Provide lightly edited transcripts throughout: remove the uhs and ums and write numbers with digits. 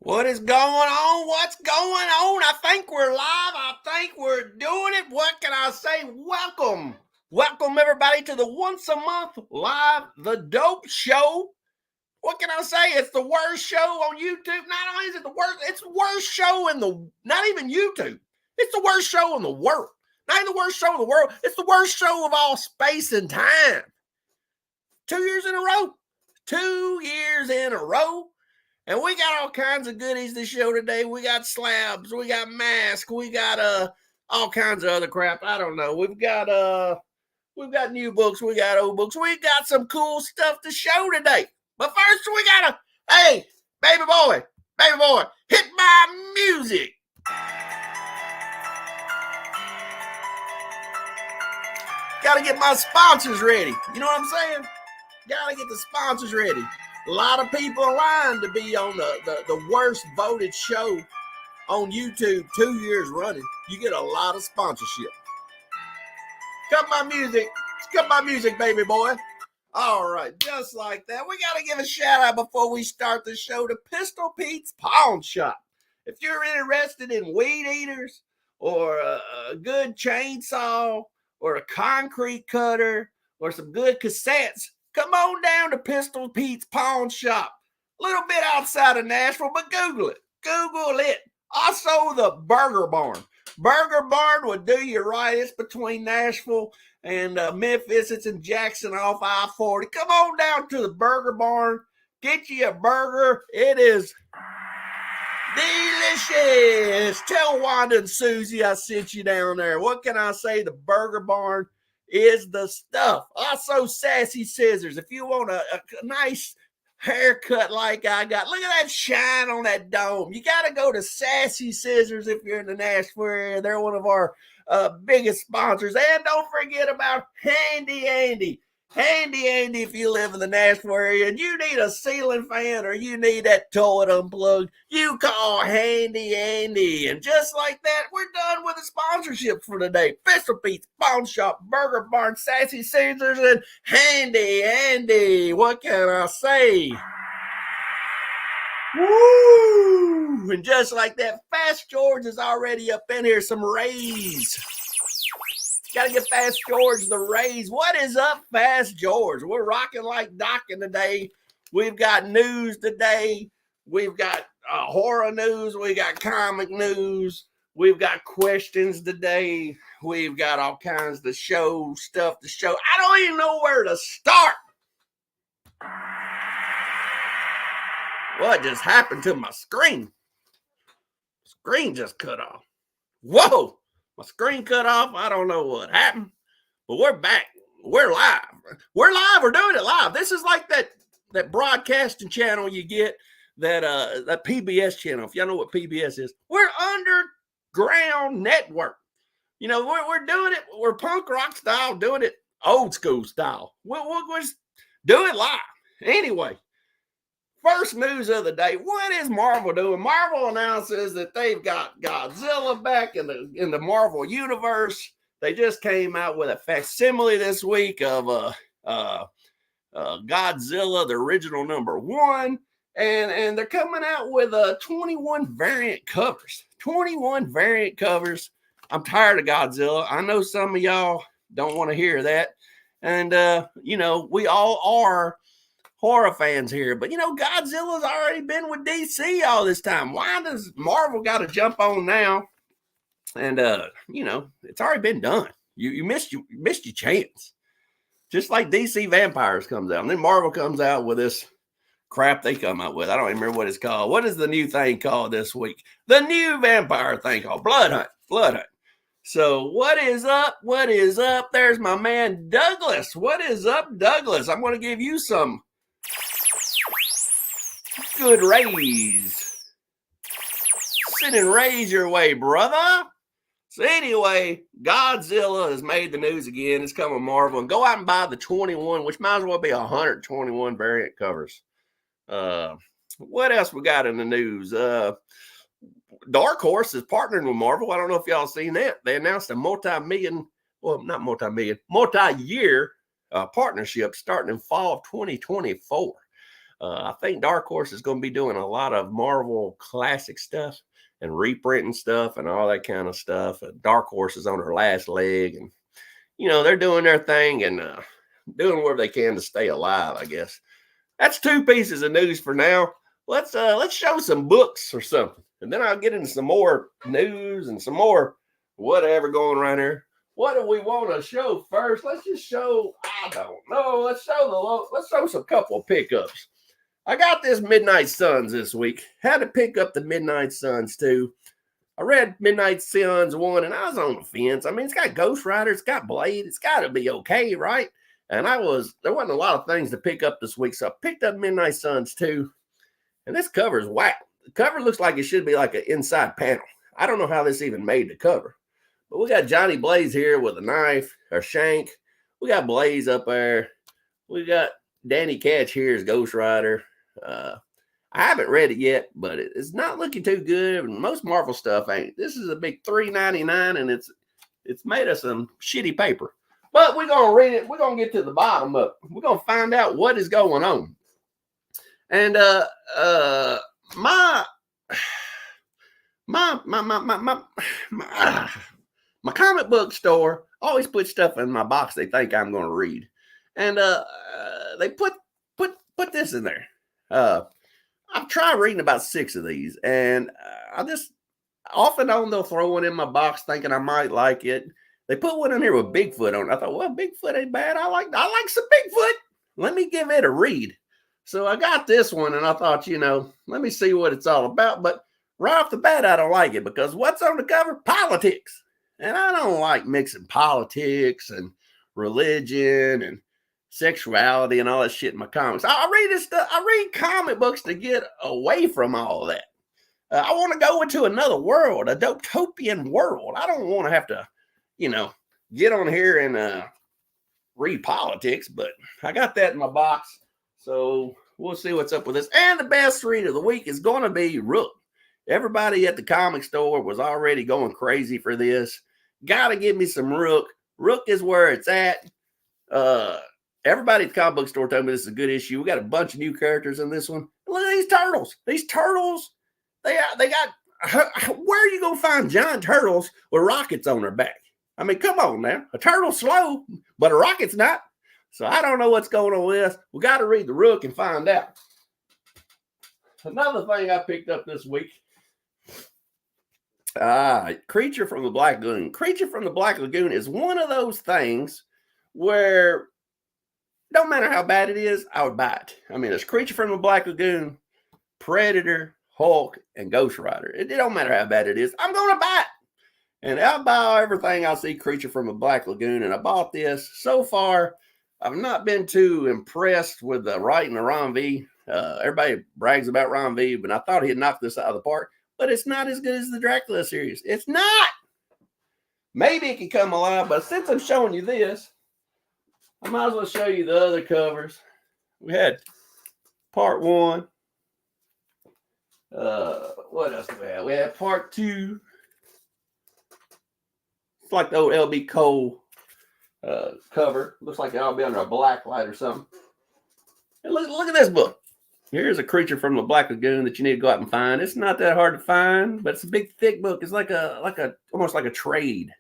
What is going on? What's going on? I think we're live. I think we're doing it. What can I say? Welcome. Welcome, everybody, to the once a month live The Dope Show. What can I say? It's the worst show on YouTube. Not only is it the worst, it's the worst show in the, not even YouTube. It's the worst show in the world. Not even the worst show in the world. It's the worst show of all space and time. 2 years in a row. 2 years in a row. And we got all kinds of goodies to show today. We got slabs, we got masks, we got all kinds of other crap. I don't know. We've got new books, we got old books. We got some cool stuff to show today. But first we gotta, hey, baby boy, hit my music. Gotta get my sponsors ready. You know what I'm saying? Gotta get the sponsors ready. A lot of people are lying to be on the worst voted show on YouTube 2 years running. You get a lot of sponsorship. Cut my music, baby boy. All right, just like that. We got to give a shout out before we start the show to Pistol Pete's Pawn Shop. If you're interested in weed eaters or a good chainsaw or a concrete cutter or some good cassettes, come on down to Pistol Pete's Pawn Shop. A little bit outside of Nashville, but Google it. Google it. Also, the Burger Barn. Burger Barn would do you right. It's between Nashville and Memphis. It's in Jackson off I-40. Come on down to the Burger Barn. Get you a burger. It is delicious. Tell Wanda and Susie I sent you down there. What can I say? The Burger Barn is the stuff. Also, Sassy Scissors. If you want a nice haircut like I got, look at that shine on that dome. You got to go to Sassy Scissors if you're in the Nashville area. They're one of our biggest sponsors. And don't forget about Handy Andy. Handy Andy, if you live in the Nashville area and you need a ceiling fan or you need that toilet unplugged, you call Handy Andy. And just like that, we're done with the sponsorship for today. Pistol Pete's Pawn Shop, Burger Barn, Sassy Scissors, and Handy Andy. What can I say? Woo! And just like that, Fast George is already up in here. Some Rays. Got to get Fast George the Rays. What is up, Fast George? We're rocking like docking today. We've got news today. We've got horror news. We got comic news. We've got questions today. We've got all kinds of stuff to show. I don't even know where to start. What just happened to my screen? Screen just cut off. Whoa. My screen cut off. I don't know what happened, but we're back. We're live. We're live. We're doing it live. This is like that broadcasting channel you get, that PBS channel. If y'all know what PBS is, we're underground network. You know, we're doing it. We're punk rock style, doing it old school style. We'll just do it live. Anyway. First news of the day. What is Marvel doing? Marvel announces that they've got Godzilla back in the Marvel universe. They just came out with a facsimile this week of Godzilla, the original #1, and they're coming out with 21 variant covers. 21 variant covers. I'm tired of Godzilla. I know some of y'all don't want to hear that, and you know, we all are horror fans here, but you know, Godzilla's already been with DC all this time. Why does Marvel got to jump on now? And you know, it's already been done. You missed your chance. Just like DC Vampires comes out, and then Marvel comes out with this crap they come out with. I don't even remember what it's called. What is the new thing called this week? The new vampire thing called Blood Hunt. So what is up? What is up? There's my man Douglas. What is up, Douglas? I'm going to give you some good raise. Sit and raise your way, brother. So anyway, Godzilla has made the news again. It's coming Marvel. And go out and buy the 21, which might as well be 121 variant covers. What else we got in the news? Dark Horse is partnering with Marvel. I don't know if y'all seen that. They announced a multi-year partnership starting in fall of 2024. I think Dark Horse is going to be doing a lot of Marvel classic stuff and reprinting stuff and all that kind of stuff. Dark Horse is on her last leg, and they're doing their thing and doing whatever they can to stay alive, I guess. That's 2 pieces of news for now. Let's show some books or something, and then I'll get into some more news and some more whatever going right here. What do we want to show first? Let's just show, I don't know. Let's show some couple of pickups. I got this Midnight Suns this week. Had to pick up the Midnight Suns too. I read Midnight Suns 1 and I was on the fence. I mean, it's got Ghost Rider, it's got Blade, it's got to be okay, right? And there wasn't a lot of things to pick up this week, so I picked up Midnight Suns 2. And this cover is whack. The cover looks like it should be like an inside panel. I don't know how this even made the cover. But we got Johnny Blaze here with a knife or shank. We got Blaze up there. We got Danny Ketch here as Ghost Rider. I haven't read it yet, but it's not looking too good. Most Marvel stuff ain't. This is a big $3.99, and it's made of some shitty paper. But we're gonna read it. We're gonna get to the bottom of it. We're gonna find out what is going on. And my comic book store always puts stuff in my box they think I'm going to read, and they put this in there. I've tried reading about 6 of these, and I just off and on they'll throw one in my box thinking I might like it. They put one in here with Bigfoot on it. I thought, well, Bigfoot ain't bad. I like some Bigfoot. Let me give it a read. So I got this one, and I thought, let me see what it's all about. But right off the bat, I don't like it because what's on the cover? Politics. And I don't like mixing politics and religion and sexuality and all that shit in my comics. I read this stuff. I read comic books to get away from all that. I want to go into another world, a dystopian world. I don't want to have to, get on here and read politics, but I got that in my box. So we'll see what's up with this. And the best read of the week is going to be Rook. Everybody at the comic store was already going crazy for this. Got to give me some Rook. Rook is where it's at. Everybody at the comic book store told me this is a good issue. We got a bunch of new characters in this one. Look at these turtles. These turtles, they got, where are you going to find giant turtles with rockets on their back? I mean, come on now. A turtle's slow, but a rocket's not. So I don't know what's going on with this. We got to read the Rook and find out. Another thing I picked up this week. Creature from the Black Lagoon. Creature from the Black Lagoon is one of those things where don't matter how bad it is, I would buy it. I mean, it's Creature from the Black Lagoon, Predator, Hulk, and Ghost Rider. It don't matter how bad it is. I'm going to buy it. And I'll buy everything I see Creature from the Black Lagoon. And I bought this. So far, I've not been too impressed with the writing of Ron V. Everybody brags about Ron V, but I thought he'd knocked this out of the park. But it's not as good as the Dracula series. It's not. Maybe it can come alive, but since I'm showing you this, I might as well show you the other covers. We had part 1. What else do we have? We had part 2. It's like the old LB Cole cover. Looks like it ought to be under a black light or something. And look at this book. Here's a Creature from the Black Lagoon that you need to go out and find. It's not that hard to find, but it's a big, thick book. It's like almost like a trade.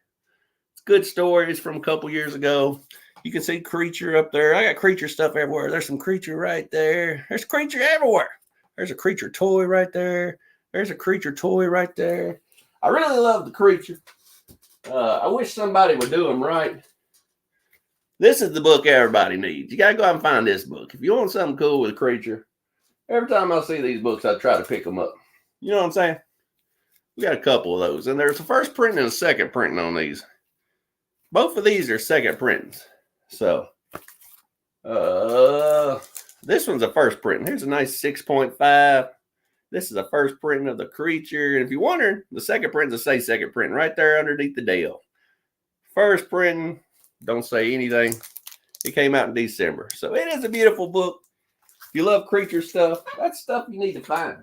It's good stories from a couple years ago. You can see Creature up there. I got Creature stuff everywhere. There's some Creature right there. There's Creature everywhere. There's a Creature toy right there. There's a Creature toy right there. I really love the Creature. I wish somebody would do them right. This is the book everybody needs. You got to go out and find this book. If you want something cool with a Creature, every time I see these books, I try to pick them up. You know what I'm saying? We got a couple of those. And there's a first printing and a second printing on these. Both of these are second printings. So, this one's a first printing. Here's a nice 6.5. This is a first printing of the Creature. And if you're wondering, the second printing will say second printing right there underneath the deal. First printing, don't say anything. It came out in December. So it is a beautiful book. If you love Creature stuff, that's stuff you need to find.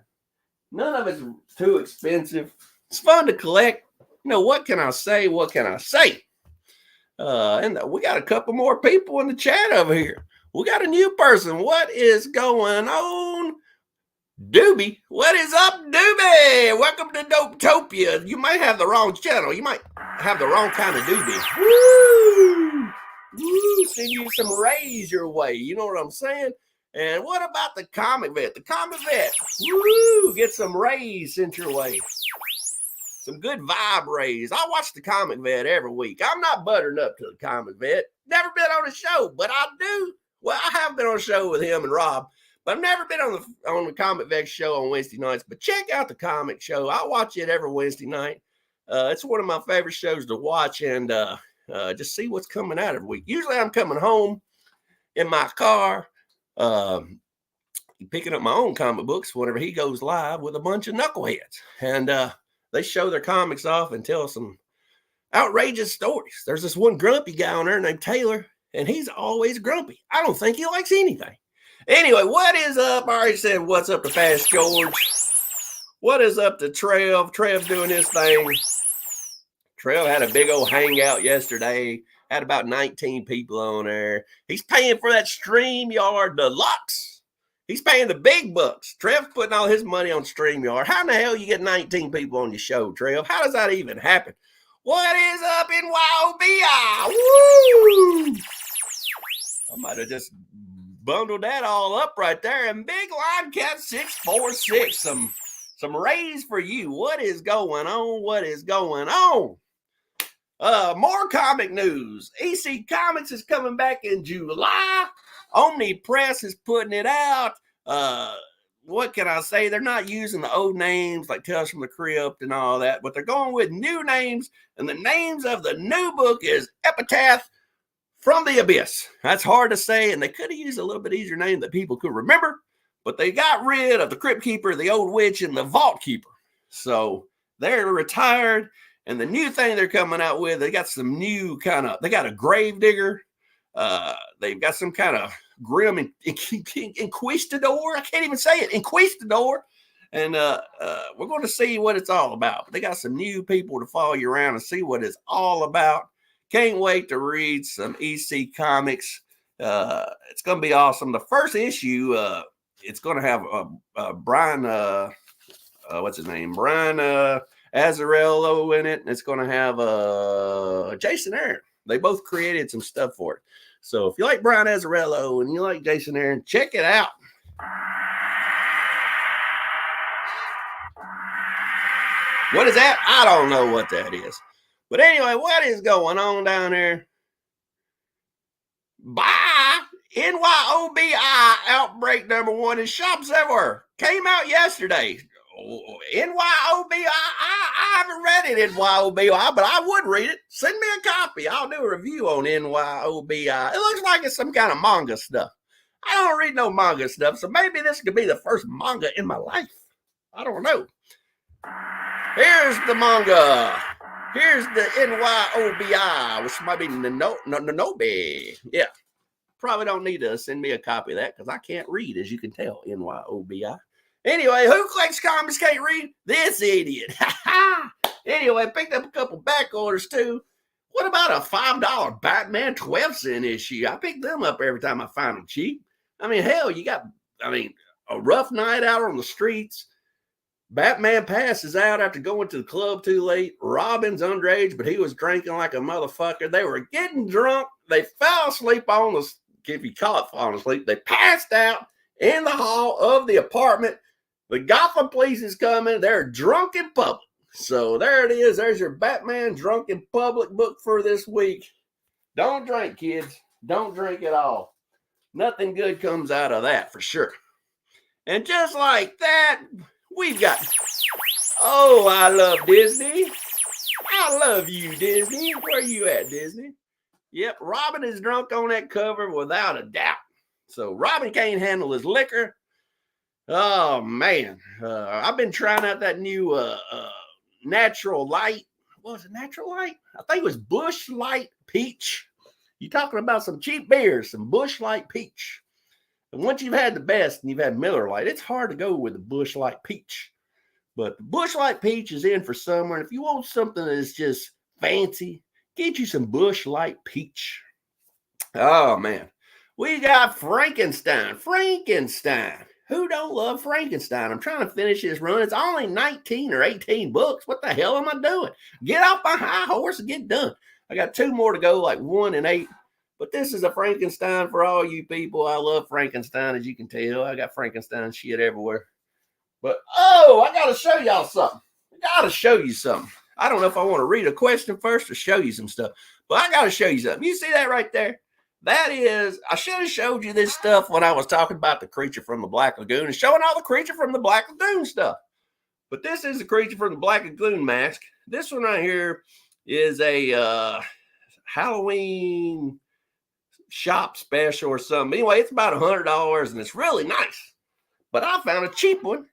None of it's too expensive. It's fun to collect. What can I say? What can I say? And we got a couple more people in the chat over here. We got a new person. What is going on? Doobie, what is up, Doobie? Welcome to Dopetopia. You might have the wrong channel. You might have the wrong kind of Doobie. Woo! Woo! Send you some rays your way. You know what I'm saying? And what about the comic vet? The comic vet, woo! Get some rays sent your way. Some good vibe rays. I watch the comic vet every week. I'm not buttering up to the comic vet. Never been on a show, but I do. Well, I have been on a show with him and Rob, but I've never been on the comic vet show on Wednesday nights. But check out the comic show. I watch it every Wednesday night. It's one of my favorite shows to watch and just see what's coming out every week. Usually I'm coming home in my car, picking up my own comic books whenever he goes live with a bunch of knuckleheads. And they show their comics off and tell some outrageous stories. There's this one grumpy guy on there named Taylor, and he's always grumpy. I don't think he likes anything. Anyway, what is up? I already said what's up to Fast George. What is up to Trev? Trev doing his thing. Trev had a big old hangout yesterday. Had about 19 people on there. He's paying for that StreamYard Deluxe. He's paying the big bucks. Trev's putting all his money on StreamYard. How in the hell you get 19 people on your show, Trev? How does that even happen? What is up in YOBI? Woo! I might have just bundled that all up right there. And Big Line Cat 646, some raise for you. What is going on? What is going on? More comic news. EC Comics is coming back in July. Omni Press is putting it out. What can I say? They're not using the old names like Tales from the Crypt and all that, but they're going with new names. And the names of the new book is Epitaph from the Abyss. That's hard to say, and they could have used a little bit easier name that people could remember, but they got rid of the Crypt Keeper, the Old Witch, and the Vault Keeper. So they're retired. And the new thing they're coming out with, they got some new they got a grave digger. They've got some kind of grim inquistador. I can't even say it. Inquistador. And we're going to see what it's all about. But they got some new people to follow you around and see what it's all about. Can't wait to read some EC Comics. It's going to be awesome. The first issue, it's going to have Brian, what's his name? Brian Azzarello in it. And it's going to have Jason Aaron. They both created some stuff for it. So if you like Brian Azzarello and you like Jason Aaron, check it out. What is that? I don't know what that is. But anyway, what is going on down there? Bye. NYOBI outbreak #1 in shops everywhere. Came out yesterday. NYOBI. I haven't read it, NYOBI, but I would read it. Send me a copy. I'll do a review on NYOBI. It looks like it's some kind of manga stuff. I don't read no manga stuff, so maybe this could be the first manga in my life. I don't know. Here's the manga. Here's the NYOBI, which might be Nanobe. Yeah. Probably don't need to send me a copy of that because I can't read, as you can tell, NYOBI. Anyway, who collects comics can't read? This idiot. Anyway, picked up a couple back orders too. What about a $5 Batman 12-cent issue? I pick them up every time I find them cheap. I mean, hell, you got, a rough night out on the streets. Batman passes out after going to the club too late. Robin's underage, but he was drinking like a motherfucker. They were getting drunk. They fell asleep on the, if you call it falling asleep, they passed out in the hall of the apartment. The Gotham police is coming. They're drunk in public. So there it is. There's your Batman drunk in public book for this week. Don't drink, kids. Don't drink at all. Nothing good comes out of that for sure. And just like that, we've got, oh, I love Disney. I love you, Disney. Where you at, Disney? Yep, Robin is drunk on that cover without a doubt. So Robin can't handle his liquor. Oh, man. I've been trying out that new Natural Light. What was it, Natural Light? I think it was Busch Light Peach. You're talking about some cheap beers, some Busch Light Peach. And once you've had the best and you've had Miller Lite, it's hard to go with the Busch Light Peach. But the Busch Light Peach is in for summer. And if you want something that's just fancy, get you some Busch Light Peach. Oh, man. We got Frankenstein. Frankenstein. Who don't love Frankenstein? I'm trying to finish this run. It's only 19 or 18 books. What the hell am I doing? Get off my high horse and get done. I got 2 more to go, like 1 and 8. But this is a Frankenstein for all you people. I love Frankenstein, as you can tell. I got Frankenstein shit everywhere. But, I got to show y'all something. I don't know if I want to read a question first or show you some stuff. But I got to show you something. You see that right there? That is, I should have showed you this stuff when I was talking about the creature from the Black Lagoon and showing all the creature from the Black Lagoon stuff. But this is the creature from the Black Lagoon mask. This one right here is a Halloween shop special or something. Anyway, it's about $100 and it's really nice. But I found a cheap one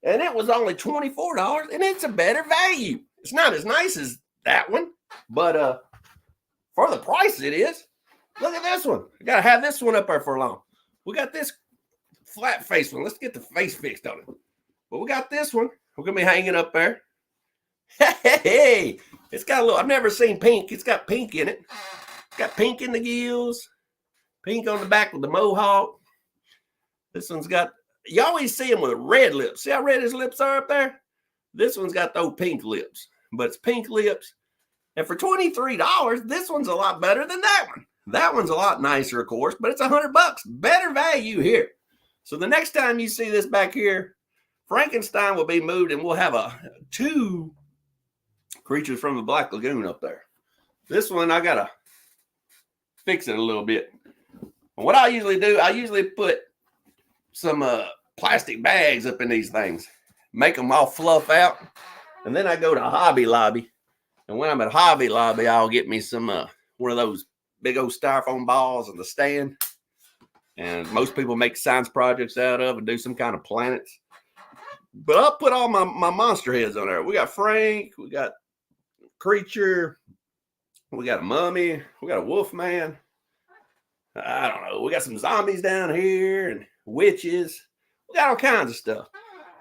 and it was only $24 and it's a better value. It's not as nice as that one, but for the price it is. Look at this one. I got to have this one up there for long. We got this flat face one. Let's get the face fixed on it. But we got this one. We're going to be hanging up there. Hey, it's got a little, I've never seen pink. It's got pink in it. It's got pink in the gills. Pink on the back with the mohawk. This one's got, you always see him with red lips. See how red his lips are up there? This one's got those pink lips. But it's pink lips. And for $23, this one's a lot better than that one. That one's a lot nicer, of course, but it's $100. Better value here. So the next time you see this back here, Frankenstein will be moved and we'll have 2 creatures from the Black Lagoon up there. This one, I got to fix it a little bit. What I usually do, I usually put some plastic bags up in these things, make them all fluff out, and then I go to Hobby Lobby. And when I'm at Hobby Lobby, I'll get me some one of those big old styrofoam balls in the stand. And most people make science projects out of and do some kind of planets. But I'll put all my monster heads on there. We got Frank, we got Creature, we got a mummy, we got a wolf man. I don't know. We got some zombies down here and witches. We got all kinds of stuff.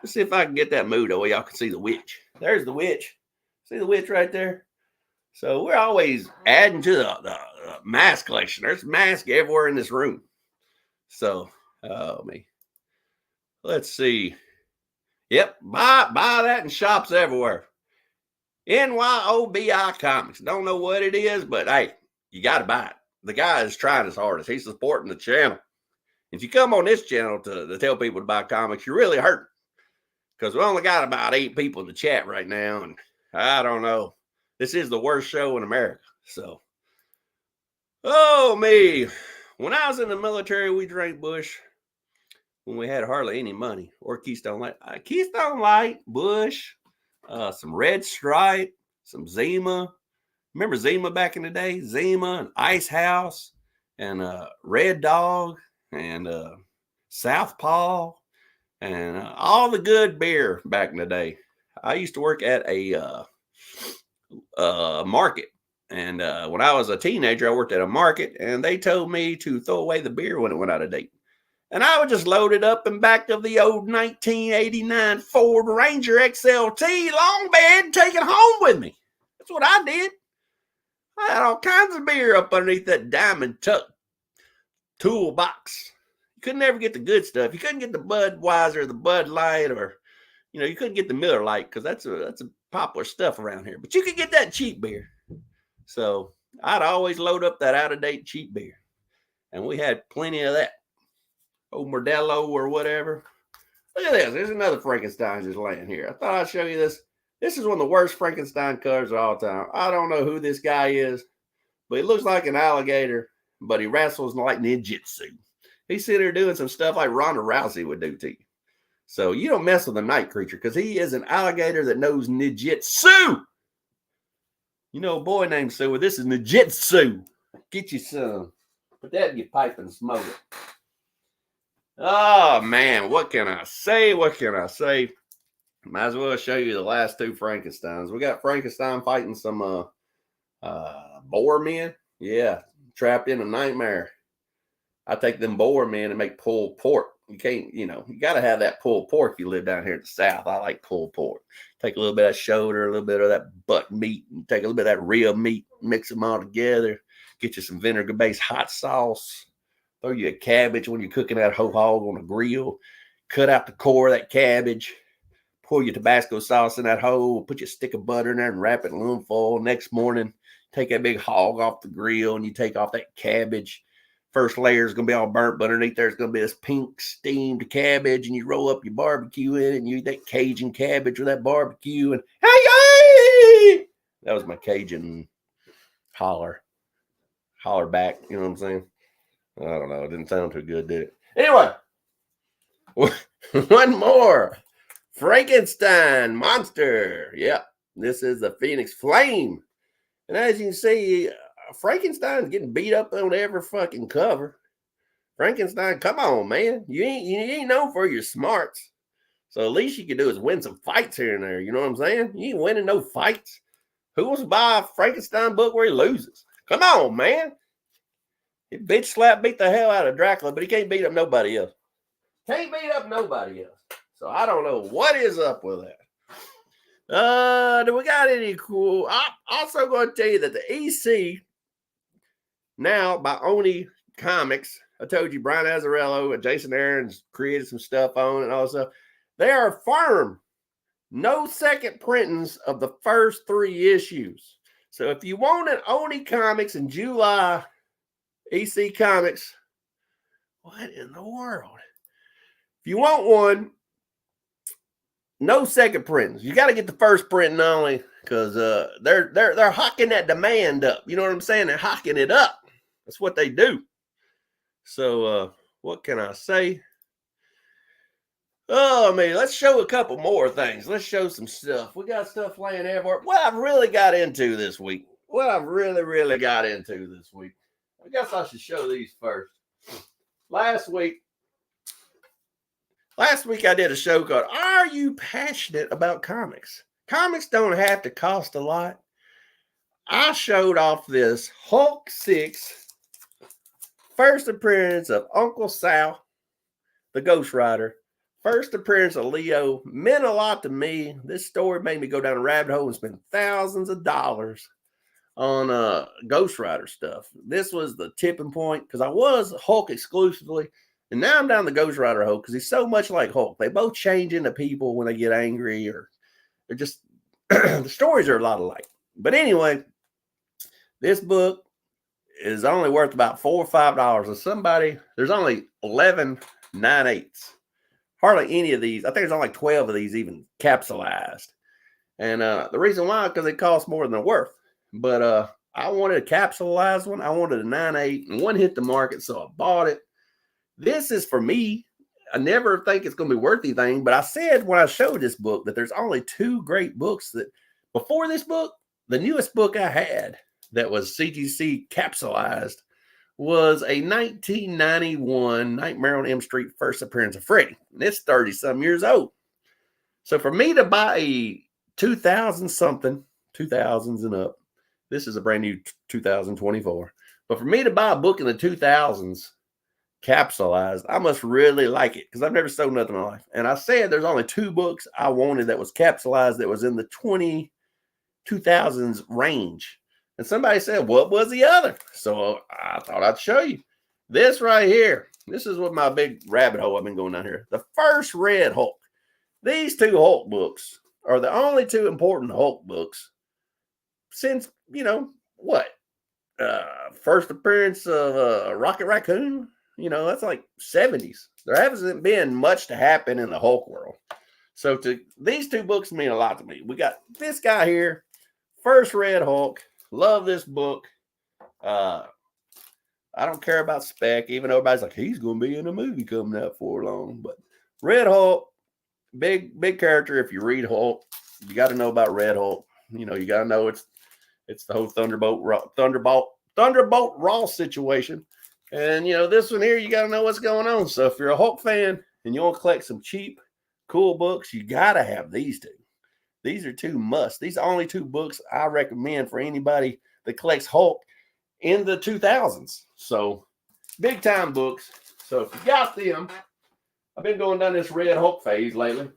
Let's see if I can get that moved away. Y'all can see the witch. There's the witch. See the witch right there? So we're always adding to the mask collection. There's masks everywhere in this room. So, let's see. Yep, buy that in shops everywhere. NYOBI Comics. Don't know what it is, but hey, you got to buy it. The guy is trying his hardest. He's supporting the channel. If you come on this channel to tell people to buy comics, you're really hurting. Because we only got about 8 people in the chat right now, and I don't know. This is the worst show in America. So, me. When I was in the military, we drank Bush when we had hardly any money. Or Keystone Light. Keystone Light, Bush, some Red Stripe, some Zima. Remember Zima back in the day? Zima and Ice House and Red Dog and Southpaw and all the good beer back in the day. I used to work at a market. And when I was a teenager, I worked at a market, and they told me to throw away the beer when it went out of date. And I would just load it up in back of the old 1989 Ford Ranger XLT long bed and take it home with me. That's what I did. I had all kinds of beer up underneath that diamond tuck toolbox. You couldn't ever get the good stuff. You couldn't get the Budweiser, the Bud Light, or you couldn't get the Miller Lite because that's a popular stuff around here. But you could get that cheap beer. So I'd always load up that out-of-date cheap beer. And we had plenty of that. Old Modelo or whatever. Look at this. There's another Frankenstein just laying here. I thought I'd show you this. This is one of the worst Frankenstein covers of all time. I don't know who this guy is, but he looks like an alligator, but he wrestles like ninjutsu. He's sitting there doing some stuff like Ronda Rousey would do to you. So you don't mess with a night creature because he is an alligator that knows ninjutsu. You know a boy named Sue. This is ninjutsu. Get you some. Put that in your pipe and smoke it. Oh, man. What can I say? Might as well show you the last 2 Frankensteins. We got Frankenstein fighting some boar men. Yeah, trapped in a nightmare. I take them boar men and make pulled pork. You can't, you got to have that pulled pork if you live down here in the South. I like pulled pork. Take a little bit of shoulder, a little bit of that butt meat, and take a little bit of that rib meat, mix them all together. Get you some vinegar-based hot sauce. throw you a cabbage when you're cooking that whole hog on a grill, cut out the core of that cabbage, pour your Tabasco sauce in that hole, put your stick of butter in there and wrap it in aluminum foil. Next morning, take that big hog off the grill and you take off that cabbage. First layer is going to be all burnt, but underneath there's going to be this pink steamed cabbage, and you roll up your barbecue in it, and you eat that Cajun cabbage with that barbecue, and hey! That was my Cajun holler back, you know what I'm saying? I don't know. It didn't sound too good, did it? Anyway, one more. Frankenstein monster. Yep, this is the Phoenix Flame. And as you can see, Frankenstein's getting beat up on every fucking cover. Frankenstein, come on, man. You ain't known for your smarts. So the least you can do is win some fights here and there. You know what I'm saying? You ain't winning no fights. Who wants to buy a Frankenstein book where he loses? Come on, man. He bitch slap beat the hell out of Dracula, but he can't beat up nobody else. Can't beat up nobody else. So I don't know what is up with that. Do we got any cool? I'm also going to tell you that the EC now by Oni Comics, I told you Brian Azzarello and Jason Aaron's created some stuff on and all that stuff. They are firm. No second printings of the first 3 issues. So if you want an Oni Comics in July, EC Comics, what in the world? If you want one, no second printings. You got to get the first printing only because they're hocking that demand up. You know what I'm saying? They're hocking it up. That's what they do. So what can I say? Oh, man, let's show a couple more things. Let's show some stuff. We got stuff laying everywhere. What I've really got into this week. I guess I should show these first. Last week I did a show called Are You Passionate About Comics? Comics don't have to cost a lot. I showed off this Hulk 6 first appearance of Uncle Sal, the Ghost Rider. First appearance of Leo meant a lot to me. This story made me go down a rabbit hole and spend thousands of dollars on Ghost Rider stuff. This was the tipping point because I was Hulk exclusively, and now I'm down the Ghost Rider hole because he's so much like Hulk. They both change into people when they get angry, or they're just the stories are a lot alike. But anyway, this book is only worth about $4 or $5. And there's only 11 9/8. Hardly any of these. I think there's only like 12 of these even capsulized. And the reason why, because it costs more than they're worth. But I wanted a capsulized one. I wanted a 9/8, and one hit the market, so I bought it. This is for me. I never think it's going to be worth anything, but I said when I showed this book that there's only 2 great books that before this book, the newest book I had that was CGC capsulized was a 1991 Nightmare on Elm Street first appearance of Freddy. And it's 30-some years old. So for me to buy a 2000-something, 2000s and up, this is a brand new 2024. But for me to buy a book in the 2000s capsulized, I must really like it because I've never sold nothing in my life. And I said there's only 2 books I wanted that was capsulized that was in the 2000s range. And somebody said, what was the other? So I thought I'd show you. This right here. This is what my big rabbit hole I've been going down here. The first Red Hulk. These 2 Hulk books are the only 2 important Hulk books since, first appearance of Rocket Raccoon. That's like 70s. There hasn't been much to happen in the Hulk world. So these 2 books mean a lot to me. We got this guy here, first Red Hulk. Love this book. I don't care about spec, even though everybody's like, he's going to be in a movie coming out for long. But Red Hulk, big character. If you read Hulk, you got to know about Red Hulk. You got to know it's the whole Thunderbolt Raw situation. And, this one here, you got to know what's going on. So if you're a Hulk fan and you want to collect some cheap, cool books, you got to have these 2. These are 2 musts. These are only 2 books I recommend for anybody that collects Hulk in the 2000s. So, big time books. So, if you got them, I've been going down this Red Hulk phase lately.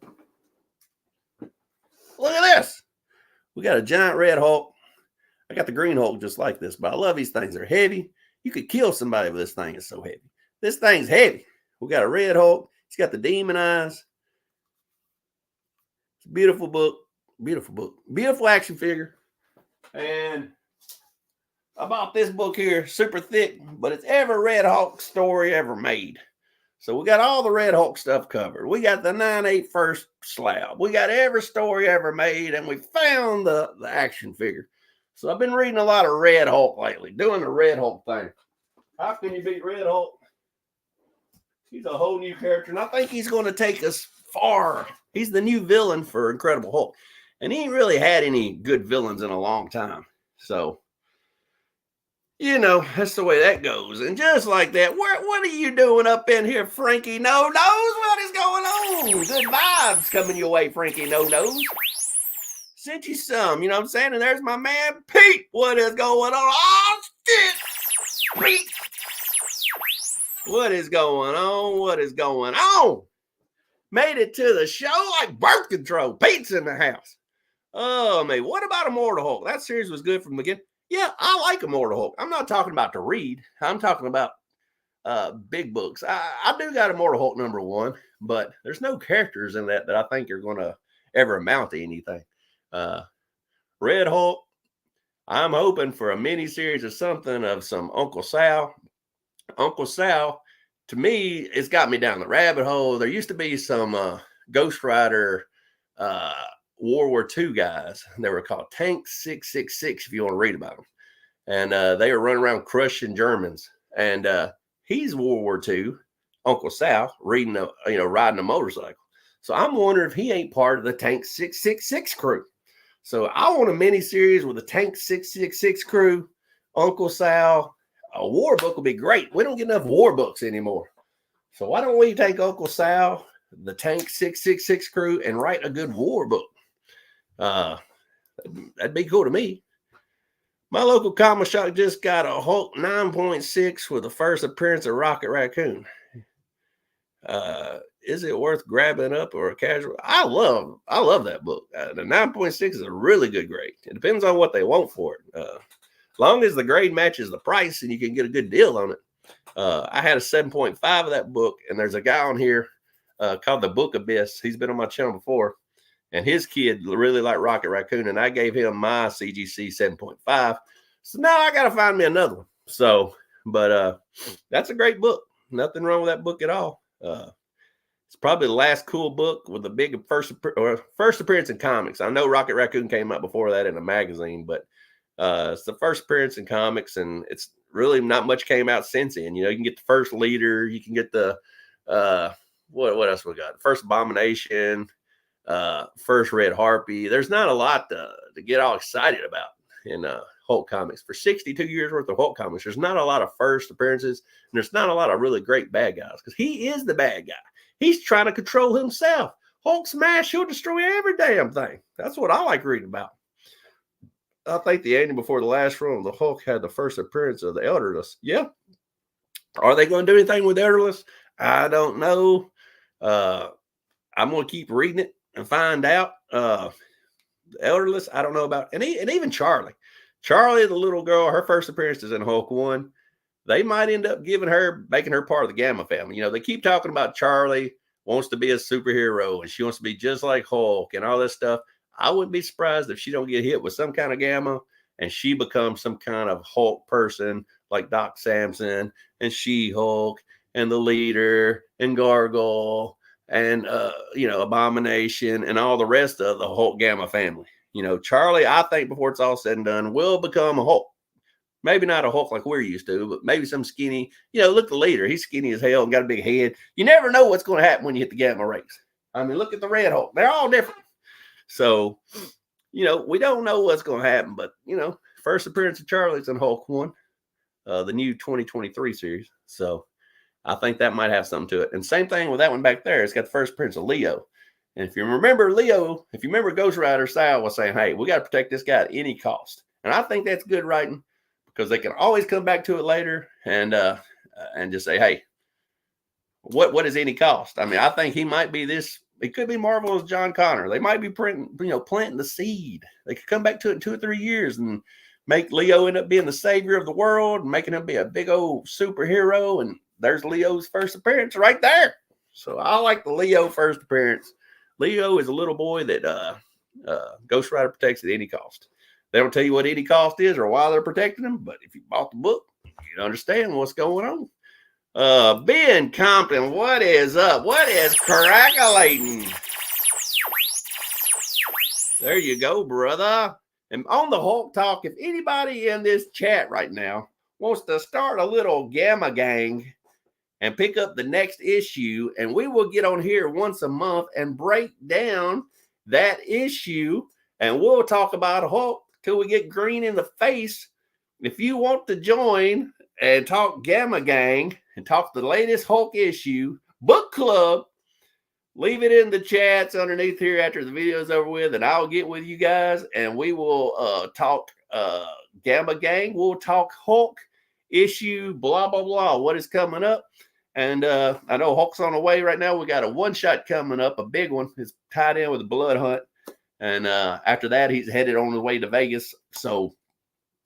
Look at this. We got a giant Red Hulk. I got the Green Hulk just like this, but I love these things. They're heavy. You could kill somebody with this thing. It's so heavy. This thing's heavy. We got a Red Hulk. He's got the demon eyes. It's a beautiful book. Beautiful book. Beautiful action figure. And I bought this book here, super thick, but it's every Red Hulk story ever made. So we got all the Red Hulk stuff covered. We got the 9/8 first slab. We got every story ever made, and we found the action figure. So I've been reading a lot of Red Hulk lately, doing the Red Hulk thing. How can you beat Red Hulk? He's a whole new character, and I think he's going to take us far. He's the new villain for Incredible Hulk, and he ain't really had any good villains in a long time. So, you know, that's the way that goes. And just like that, what are you doing up in here, Frankie No Nose? What is going on? Good vibes coming your way, Frankie No Nose. Sent you some, you know what I'm saying? And there's my man, Pete. What is going on? Oh, shit. Pete. What is going on? What is going on? Made it to the show like birth control. Pete's in the house. Oh, man. What about Immortal Hulk? That series was good from the beginning. Yeah, I like Immortal Hulk. I'm not talking about to read. I'm talking about big books. I do got Immortal Hulk #1, but there's no characters in that I think are going to ever amount to anything. Red Hulk, I'm hoping for a mini series or something of some Uncle Sal. Uncle Sal, to me, it's got me down the rabbit hole. There used to be some Ghost Rider World War II guys. They were called Tank 666, if you want to read about them. And they were running around crushing Germans. And he's World War II, Uncle Sal, riding a motorcycle. So I'm wondering if he ain't part of the Tank 666 crew. So I want a mini series with the Tank 666 crew, Uncle Sal. A war book will be great. We don't get enough war books anymore. So why don't we take Uncle Sal, the Tank 666 crew, and write a good war book? That'd be cool to me. My local comic shop just got a Hulk 9.6 with the first appearance of Rocket Raccoon. Is it worth grabbing up or a casual? I love that book. The 9.6 is a really good grade. It depends on what they want for it. As long as the grade matches the price and you can get a good deal on it. I had a 7.5 of that book, and there's a guy on here called the Book Abyss. He's been on my channel before, and his kid really liked Rocket Raccoon, and I gave him my CGC 7.5. So now I got to find me another one. So, but that's a great book. Nothing wrong with that book at all. It's probably the last cool book with a big first appearance in comics. I know Rocket Raccoon came out before that in a magazine, but it's the first appearance in comics, and it's really not much came out since then. You know, you can get the first leader, you can get the what else we got? First Abomination, first Red Harpy. There's not a lot to get all excited about in Hulk comics. For 62 years worth of Hulk comics, there's not a lot of first appearances, and there's not a lot of really great bad guys because he is the bad guy. He's trying to control himself. Hulk smash, he'll destroy every damn thing. That's what I like reading about. I think the ending before the last run, the Hulk had the first appearance of the Elderless. Yeah. Are they going to do anything with Elderless? I don't know. I'm going to keep reading it and find out. The Elderless, I don't know about. And even Charlie. Charlie, the little girl, her first appearance is in Hulk 1. They might end up making her part of the Gamma family. You know, they keep talking about Charlie wants to be a superhero and she wants to be just like Hulk and all this stuff. I wouldn't be surprised if she don't get hit with some kind of gamma and she becomes some kind of Hulk person like Doc Samson and She-Hulk and the Leader and Gargoyle and, Abomination and all the rest of the Hulk Gamma family. You know, Charlie, I think before it's all said and done, will become a Hulk. Maybe not a Hulk like we're used to, but maybe some skinny, look, the Leader. He's skinny as hell and got a big head. You never know what's going to happen when you hit the Gamma rays. I mean, look at the Red Hulk. They're all different. So, we don't know what's going to happen, but, first appearance of Charlie's in Hulk 1, the new 2023 series. So I think that might have something to it. And same thing with that one back there. It's got the first appearance of Leo. And if you remember Ghost Rider, Sal was saying, hey, we got to protect this guy at any cost. And I think that's good writing because they can always come back to it later and just say, hey, what is any cost? I mean, I think he might be this. It could be Marvel as John Connor. They might be planting the seed. They could come back to it in 2 or 3 years and make Leo end up being the savior of the world and making him be a big old superhero. And there's Leo's first appearance right there. So I like the Leo first appearance. Leo is a little boy that Ghost Rider protects at any cost. They don't tell you what any cost is or why they're protecting him, but if you bought the book, you understand what's going on. Ben Compton, what is up? What is crackalating? There you go, brother. And on the Hulk Talk, if anybody in this chat right now wants to start a little Gamma Gang and pick up the next issue, and we will get on here once a month and break down that issue, and we'll talk about Hulk till we get green in the face. If you want to join and talk Gamma Gang and talk the latest Hulk issue, book club, leave it in the chats underneath here after the video is over with, and I'll get with you guys, and we will talk Gamma Gang. We'll talk Hulk issue, blah, blah, blah, what is coming up. And I know Hulk's on the way right now. We got a one-shot coming up, a big one. It's tied in with a blood hunt. And after that, he's headed on the way to Vegas. So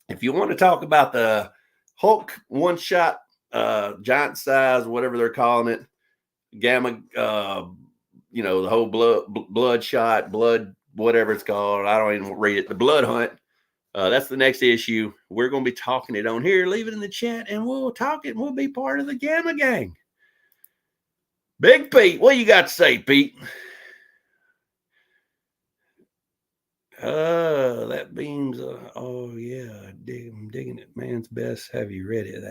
if you want to talk about the Hulk one-shot, giant size, whatever they're calling it, Gamma, the whole blood shot, blood, whatever it's called. I don't even read it. The blood hunt. That's the next issue. We're going to be talking it on here. Leave it in the chat, and we'll talk it, and we'll be part of the Gamma Gang. Big Pete, what you got to say, Pete? That beams. Oh, yeah. I'm digging it. Man's best. Have you read it?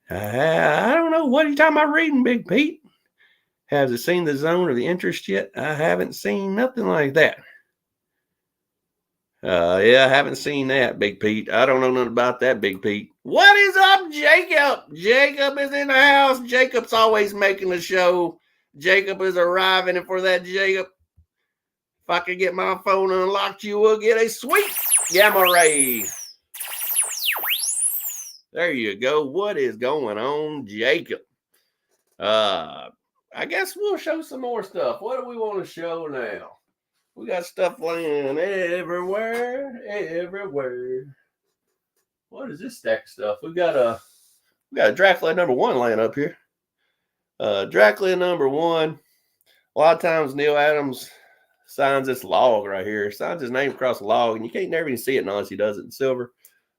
I don't know. What are you talking about reading, Big Pete? Has it seen the zone or the interest yet? I haven't seen nothing like that. Yeah, I haven't seen that, Big Pete. I don't know nothing about that, Big Pete. What is up, Jacob? Jacob is in the house. Jacob's always making the show. Jacob is arriving, and for that, Jacob, if I could get my phone unlocked, you will get a sweet gamma ray. There you go. What is going on, Jacob? I guess we'll show some more stuff. What do we want to show now? We got stuff laying everywhere. What is this stack of stuff? We got a Dracula #1 laying up here. Dracula #1. A lot of times Neil Adams signs this log right here. Signs his name across the log, and you can't never even see it unless he does it in silver.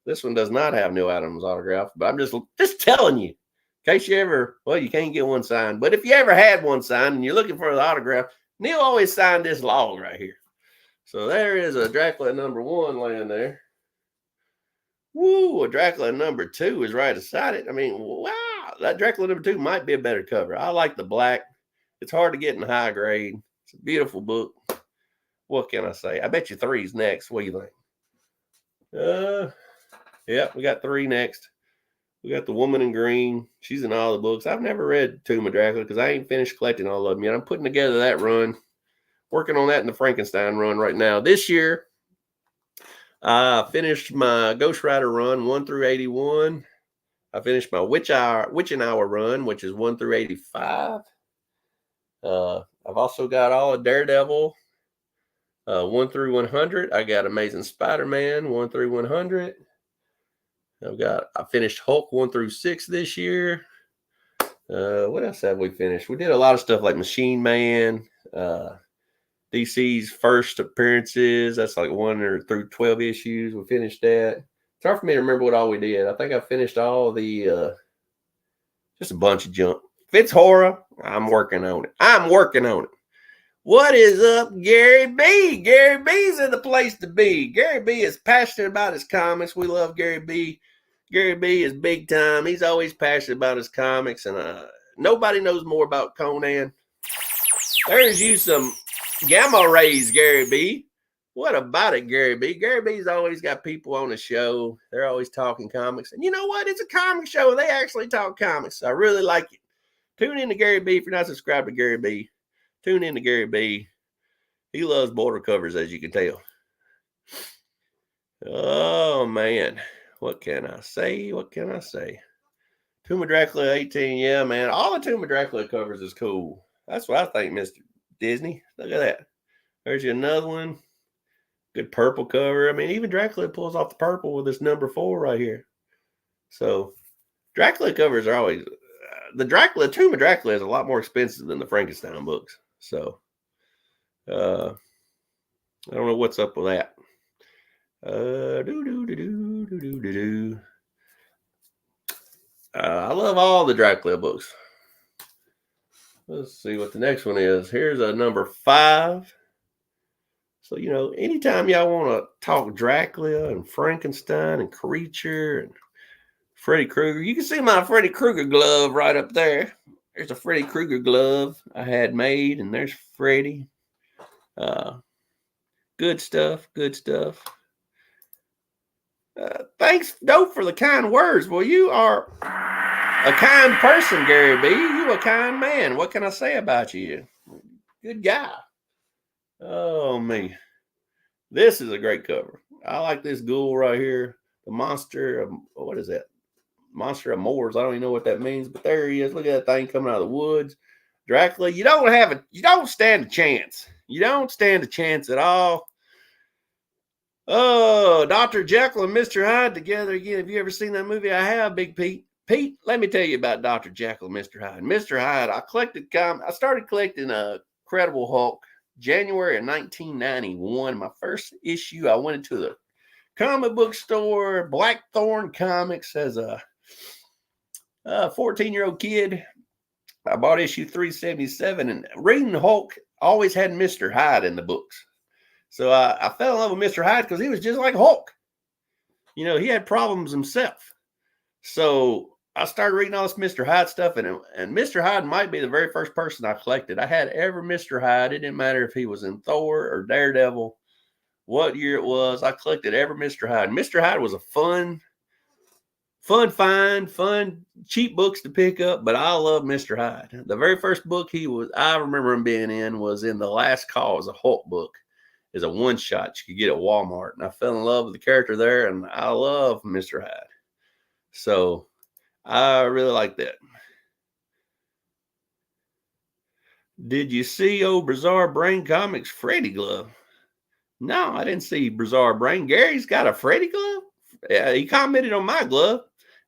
This one does not have Neil Adams' autograph, but I'm just telling you, in case you ever, you can't get one signed. But if you ever had one signed and you're looking for the autograph, Neil always signed this log right here. So there is a Dracula #1 laying there. Woo, a Dracula #2 is right beside it. I mean, wow, that Dracula #2 might be a better cover. I like the black. It's hard to get in high grade. It's a beautiful book. What can I say? I bet you 3's next. What do you think? Yeah, we got 3 next. We got the Woman in Green. She's in all the books. I've never read Tomb of Dracula because I ain't finished collecting all of them yet. I'm putting together that run. Working on that in the Frankenstein run right now. This year, I finished my Ghost Rider run 1 through 81. I finished my Witch and Hour run, which is 1 through 85. I've also got all of Daredevil 1 through 100. I got Amazing Spider-Man 1 through 100. I finished Hulk 1 through 6 this year. What else have we finished? We did a lot of stuff like Machine Man, DC's first appearances. That's like 1 through 12 issues. We finished that. It's hard for me to remember what all we did. I think I finished all the, just a bunch of junk. If it's horror, I'm working on it. What is up, Gary B? Gary B's in the place to be. Gary B is passionate about his comics. We love Gary B. Gary B is big time. He's always passionate about his comics, and nobody knows more about Conan. There's you some gamma rays, Gary B. What about it, Gary B? Gary B's always got people on the show. They're always talking comics. And you know what? It's a comic show. They actually talk comics. I really like it. Tune in to Gary B. If you're not subscribed to Gary B, tune in to Gary B. He loves border covers, as you can tell. Oh, man. What can I say? Tomb of Dracula 18. Yeah, man. All the Tomb of Dracula covers is cool. That's what I think, Mr. Disney. Look at that. There's you another one. Good purple cover. I mean, even Dracula pulls off the purple with this #4 right here. So, Dracula covers are always the Tomb of Dracula is a lot more expensive than the Frankenstein books. So I don't know what's up with that. I love all the Dracula books. Let's see what the next one is. Here's a number 5. So, anytime y'all want to talk Dracula and Frankenstein and Creature and Freddy Krueger, you can see my Freddy Krueger glove right up there. There's a Freddy Krueger glove I had made, and there's Freddy. Good stuff. Thanks, Doe, for the kind words. Well, you are a kind person, Gary B. You a kind man. What can I say about you? Good guy. Oh, me. This is a great cover. I like this ghoul right here. The monster. What is that? Monster of Moors. I don't even know what that means, but there he is. Look at that thing coming out of the woods. Dracula, you don't stand a chance. You don't stand a chance at all. Oh, Dr. Jekyll and Mr. Hyde together again. Have you ever seen that movie? I have, Big Pete. Pete, let me tell you about Dr. Jekyll and Mr. Hyde. Mr. Hyde, I started collecting Incredible Hulk January of 1991. My first issue, I went into the comic book store, Blackthorn Comics, as a 14-year-old kid. I bought issue 377, and reading Hulk always had Mr. Hyde in the books. So I fell in love with Mr. Hyde because he was just like Hulk. He had problems himself. So I started reading all this Mr. Hyde stuff, and Mr. Hyde might be the very first person I collected. I had every Mr. Hyde. It didn't matter if he was in Thor or Daredevil, what year it was. I collected every Mr. Hyde. Mr. Hyde was a fun find, cheap books to pick up, but I love Mr. Hyde. The very first book I remember him being in was in The Last Call. It was a Hulk book. It's a one-shot you could get at Walmart, and I fell in love with the character there, and I love Mr. Hyde. So I really like that. Did you see old Bizarre Brain Comics Freddy glove? No, I didn't see Bizarre Brain. Gary's got a Freddy glove? Yeah, he commented on my glove,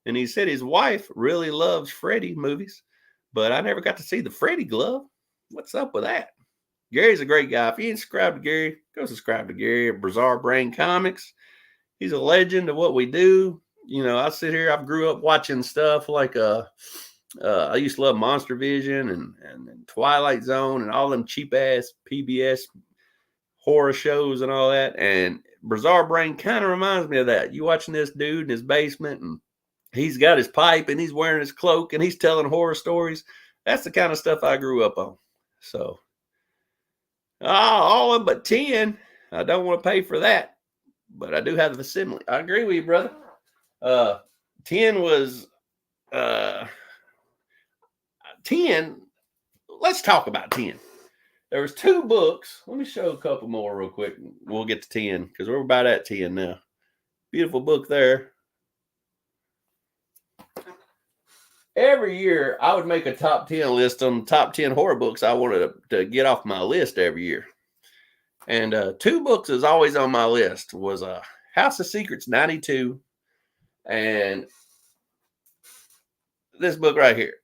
and he said his wife really loves Freddy movies, but I never got to see the Freddy glove. What's up with that? Gary's a great guy. If you ain't subscribed to Gary, go subscribe to Gary at Bizarre Brain Comics. He's a legend of what we do. I sit here, I grew up watching stuff like I used to love Monster Vision and Twilight Zone and all them cheap-ass PBS horror shows and all that. And Bizarre Brain kind of reminds me of that. You watching this dude in his basement, and he's got his pipe, and he's wearing his cloak, and he's telling horror stories. That's the kind of stuff I grew up on. So all of but 10. I don't want to pay for that, but I do have the facsimile. I agree with you, brother. 10 was 10. Let's talk about 10. There was 2 books. Let me show a couple more real quick. We'll get to 10 because we're about at 10 now. Beautiful book there. Every year, I would make a top 10 list on top 10 horror books I wanted to get off my list every year. And 2 books is always on my list was House of Secrets 92 and this book right here.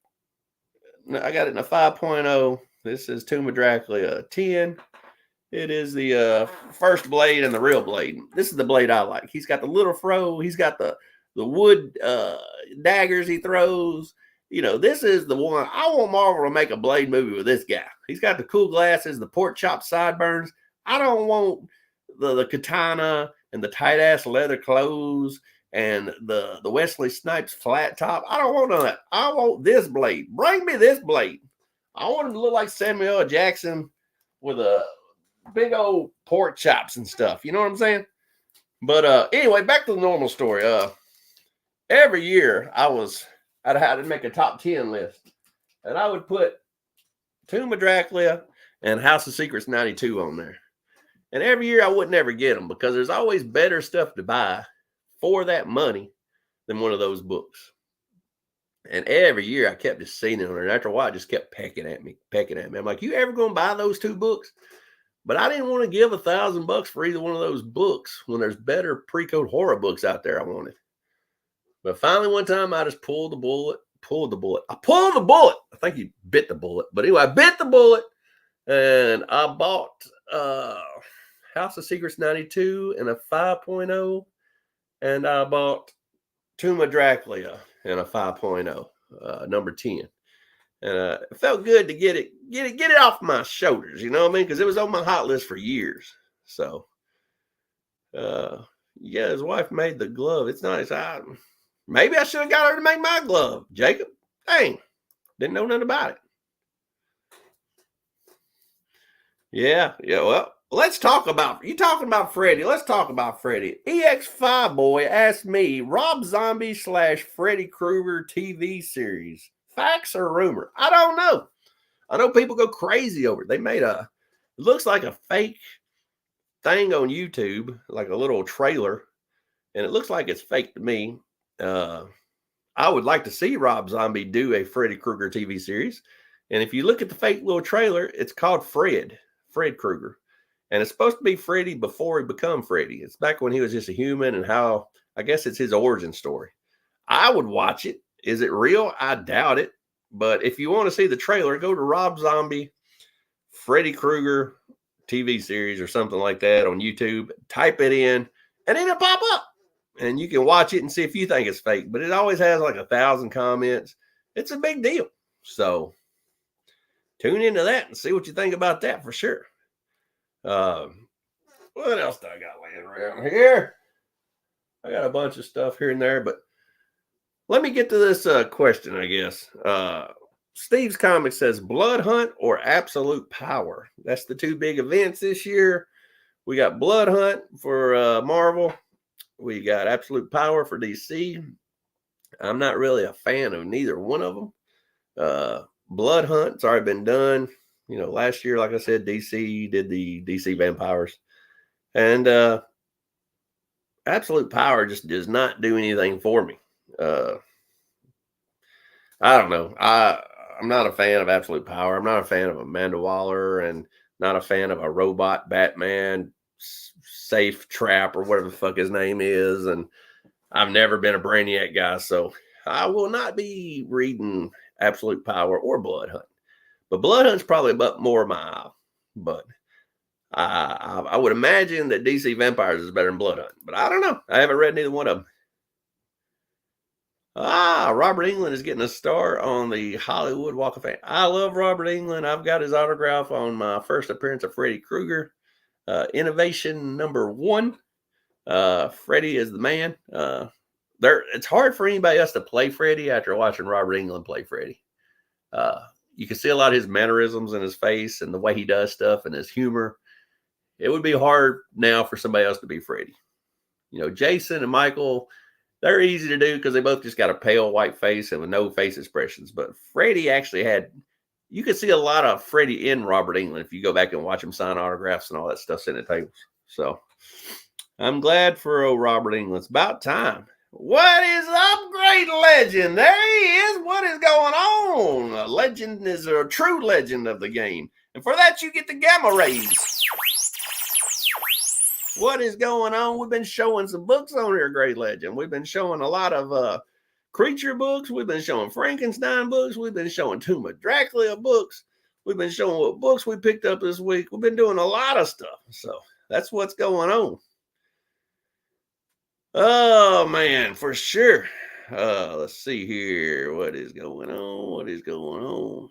I got it in a 5.0. This is Tomb of Dracula 10. It is the first blade and the real blade. This is the blade I like. He's got the little fro. He's got the wood daggers he throws. This is the one. I want Marvel to make a Blade movie with this guy. He's got the cool glasses, the pork chop sideburns. I don't want the katana and the tight ass leather clothes and the Wesley Snipes flat top. I don't want none of that. I want this Blade. Bring me this Blade. I want him to look like Samuel L. Jackson with a big old pork chops and stuff. You know what I'm saying? But anyway, back to the normal story. Every year I'd have to make a top 10 list, and I would put Tomb of Dracula and House of Secrets 92 on there. And every year I would never get them because there's always better stuff to buy for that money than one of those books. And every year I kept just seeing it on there. And after a while, it just kept pecking at me. I'm like, you ever going to buy those 2 books? But I didn't want to give $1,000 for either one of those books when there's better pre-code horror books out there I wanted. But finally, one time I just pulled the bullet, pulled the bullet. I pulled the bullet. I think he bit the bullet. But anyway, I bit the bullet and I bought House of Secrets 92 and a 5.0. And I bought Tomb of Dracula in a 5.0, number 10. And it felt good to get it off my shoulders, you know what I mean? Because it was on my hot list for years. So, yeah, his wife made the glove. It's nice. Maybe I should have got her to make my glove, Jacob. Dang, didn't know nothing about it. Yeah. Well, let's talk about, you talking about Freddy. Let's talk about Freddy. EX5 Boy asked me, Rob Zombie / Freddy Krueger TV series. Facts or rumor? I don't know. I know people go crazy over it. They made it looks like a fake thing on YouTube, like a little trailer, and it looks like it's fake to me. I would like to see Rob Zombie do a Freddy Krueger TV series. And if you look at the fake little trailer, it's called Fred Krueger. And it's supposed to be Freddy before he become Freddy. It's back when he was just a human and how, I guess it's his origin story. I would watch it. Is it real? I doubt it. But if you want to see the trailer, go to Rob Zombie, Freddy Krueger TV series or something like that on YouTube. Type it in, and it'll pop up. And you can watch it and see if you think it's fake. But it always has like 1,000 comments. It's a big deal. So tune into that and see what you think about that for sure. What else do I got laying around here? I got a bunch of stuff here and there, but let me get to this question, I guess. Steve's Comic says, Blood Hunt or Absolute Power? That's the two big events this year. We got Blood Hunt for Marvel. We got Absolute Power for DC. I'm not really a fan of neither one of them. Blood Hunt's already been done. You know, last year, like I said, DC did the DC Vampires. And Absolute Power just does not do anything for me. I don't know. I'm not a fan of Absolute Power. I'm not a fan of Amanda Waller and not a fan of a robot Batman safe trap or whatever the fuck his name is. And I've never been a Brainiac guy, so I will not be reading Absolute Power or Blood Hunt. But Blood Hunt's probably about more of my eye. But I would imagine that DC Vampires is better than Blood Hunt. But I don't know. I haven't read neither one of them. Robert Englund is getting a star on the Hollywood Walk of Fame. I love Robert Englund. I've got his autograph on my first appearance of Freddy Krueger. Innovation number 1. Freddy is the man. It's hard for anybody else to play Freddy after watching Robert Englund play Freddy. You can see a lot of his mannerisms in his face and the way he does stuff and his humor. It would be hard now for somebody else to be Freddy. You know, Jason and Michael, they're easy to do because they both just got a pale white face and with no face expressions. But Freddy actually you could see a lot of Freddy in Robert Englund if you go back and watch him sign autographs and all that stuff sitting at tables. So I'm glad for Robert Englund. It's about time. What is up, Great Legend? There he is. What is going on? A legend is a true legend of the game. And for that, you get the gamma rays. What is going on? We've been showing some books on here, Great Legend. We've been showing a lot of creature books. We've been showing Frankenstein books. We've been showing Tomb of Dracula books. We've been showing what books we picked up this week. We've been doing a lot of stuff. So that's what's going on. Oh, man, for sure. Let's see here. What is going on? What is going on?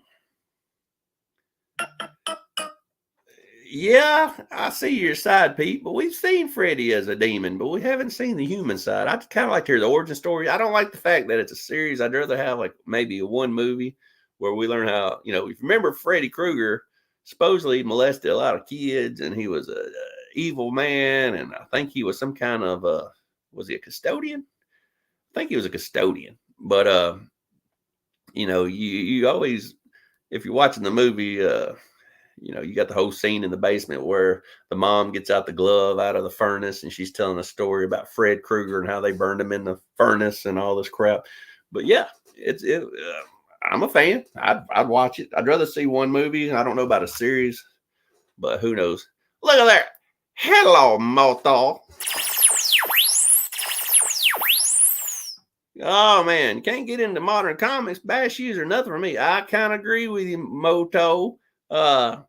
Yeah, I see your side, Pete, but we've seen Freddy as a demon, but we haven't seen the human side. I kind of like to hear the origin story. I don't like the fact that it's a series. I'd rather have like maybe one movie where we learn how, you know, if you remember Freddy Krueger supposedly molested a lot of kids and he was a evil man. And I think he was some kind of, was he a custodian? I think he was a custodian, but, you know, you always, if you're watching the movie, you know, you got the whole scene in the basement where the mom gets out the glove out of the furnace and she's telling a story about Fred Krueger and how they burned him in the furnace and all this crap. But yeah, I'm a fan. I'd watch it. I'd rather see one movie. I don't know about a series, but who knows? Look at that. Hello, Mothal. Oh man, can't get into modern comics. Bass shoes are nothing for me. I kind of agree with you, Moto. Uh,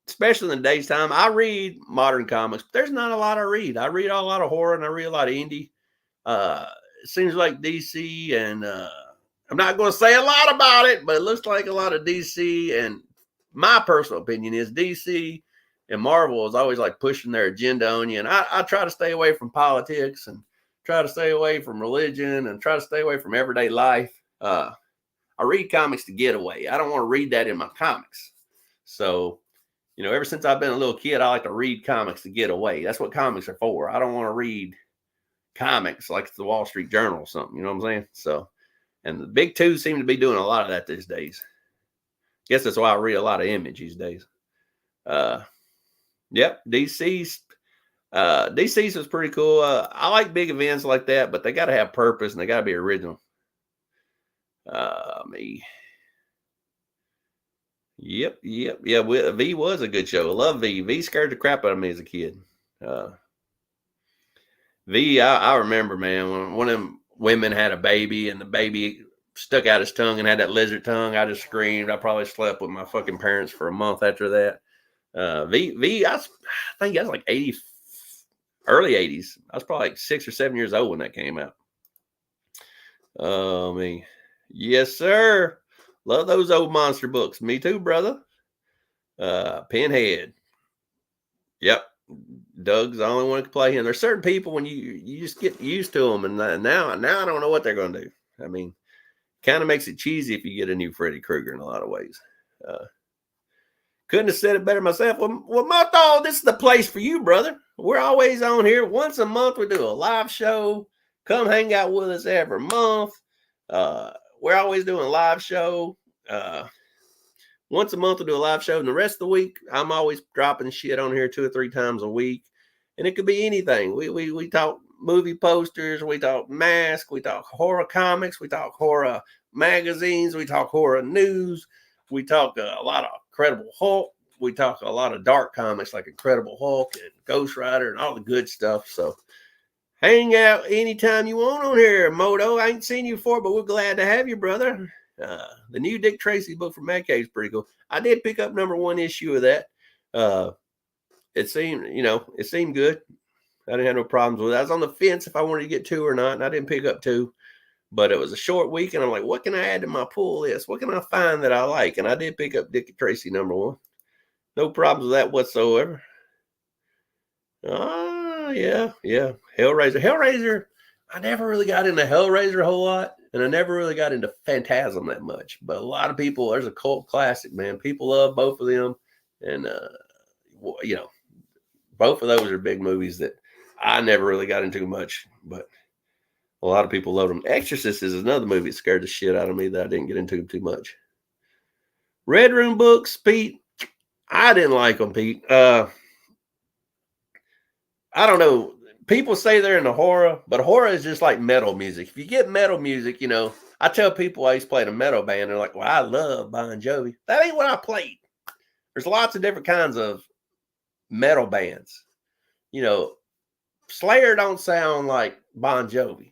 especially in the daytime. I read modern comics, but there's not a lot I read. I read a lot of horror and I read a lot of indie. Uh, it seems like DC and I'm not going to say a lot about it, but it looks like a lot of DC. And my personal opinion is DC and Marvel is always like pushing their agenda on you. And I try to stay away from politics and try to stay away from religion and try to stay away from everyday life. I read comics to get away. I don't want to read that in my comics. So, ever since I've been a little kid, I like to read comics to get away. That's what comics are for. I don't want to read comics like it's the Wall Street Journal or something. You know what I'm saying? So, and the big two seem to be doing a lot of that these days. Guess that's why I read a lot of Image these days. Yep, DC's was pretty cool. I like big events like that, but they got to have purpose and they got to be original. Me. Yep. Yeah, V was a good show. I love V. V scared the crap out of me as a kid. V, I remember, man, when one of them women had a baby and the baby stuck out his tongue and had that lizard tongue, I just screamed. I probably slept with my fucking parents for a month after that. I think I was like 80, early 80s. I was probably like 6 or 7 years old when that came out. Oh, me. Yes, sir. Love those old monster books. Me too, brother. Pinhead. Yep. Doug's the only one who can play him. There's certain people when you just get used to them, and now I don't know what they're going to do. I mean, kind of makes it cheesy if you get a new Freddy Krueger in a lot of ways. Couldn't have said it better myself. Well, Moto, this is the place for you, brother. We're always on here. Once a month, we do a live show. Come hang out with us every month. We're always doing a live show. Once a month, we'll do a live show. And the rest of the week, I'm always dropping shit on here 2 or 3 times a week. And it could be anything. We talk movie posters. We talk masks. We talk horror comics. We talk horror magazines. We talk horror news. We talk a lot of Incredible Hulk. We talk a lot of dark comics like Incredible Hulk and Ghost Rider and all the good stuff. So hang out anytime you want on here, Moto. I ain't seen you before, but we're glad to have you, brother. The new Dick Tracy book from Mad Cave is pretty cool. I did pick up #1 issue of that. It seemed good. I didn't have no problems with it. I was on the fence if I wanted to get 2 or not, and I didn't pick up 2. But it was a short week, and I'm like, what can I add to my pull list? What can I find that I like? And I did pick up Dick Tracy #1. No problems with that whatsoever. Yeah. Hellraiser. I never really got into Hellraiser a whole lot, and I never really got into Phantasm that much. But a lot of people, there's a cult classic, man. People love both of them, and both of those are big movies that I never really got into much, but a lot of people love them. Exorcist is another movie that scared the shit out of me that I didn't get into too much. Red Room books, Pete. I didn't like them, Pete. I don't know. People say they're into horror, but horror is just like metal music. If you get metal music, I tell people I used to play in a metal band. They're like, well, I love Bon Jovi. That ain't what I played. There's lots of different kinds of metal bands. Slayer don't sound like Bon Jovi.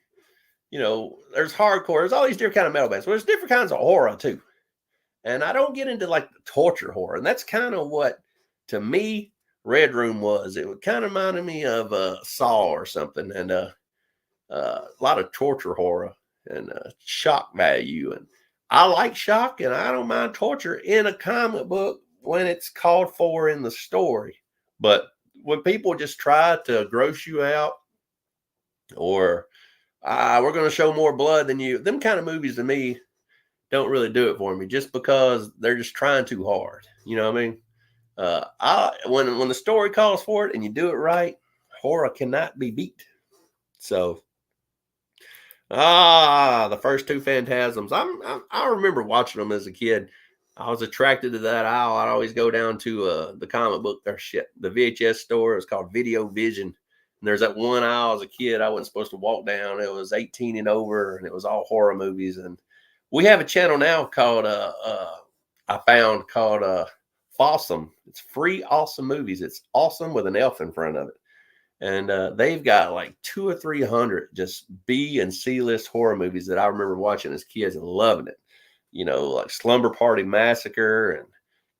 There's hardcore. There's all these different kind of metal bands. Well, there's different kinds of horror too. And I don't get into like the torture horror. And that's kind of what, to me, Red Room was. It kind of reminded me of Saw or something. And a lot of torture horror and shock value. And I like shock and I don't mind torture in a comic book when it's called for in the story. But when people just try to gross you out or we're going to show more blood than you, them kind of movies to me don't really do it for me just because they're just trying too hard. You know what I mean? When the story calls for it and you do it right, horror cannot be beat. So, the first 2 Phantasms. I remember watching them as a kid. I was attracted to that aisle. I'd always go down to the comic book, the VHS store. It's called Video Vision. And there's that one aisle as a kid I wasn't supposed to walk down. It was 18 and over, and it was all horror movies. And we have a channel now called I found called Fawsome. It's free awesome movies. It's awesome with an F in front of it. And they've got like 200 or 300 just B and C list horror movies that I remember watching as kids and loving it. Like Slumber Party Massacre and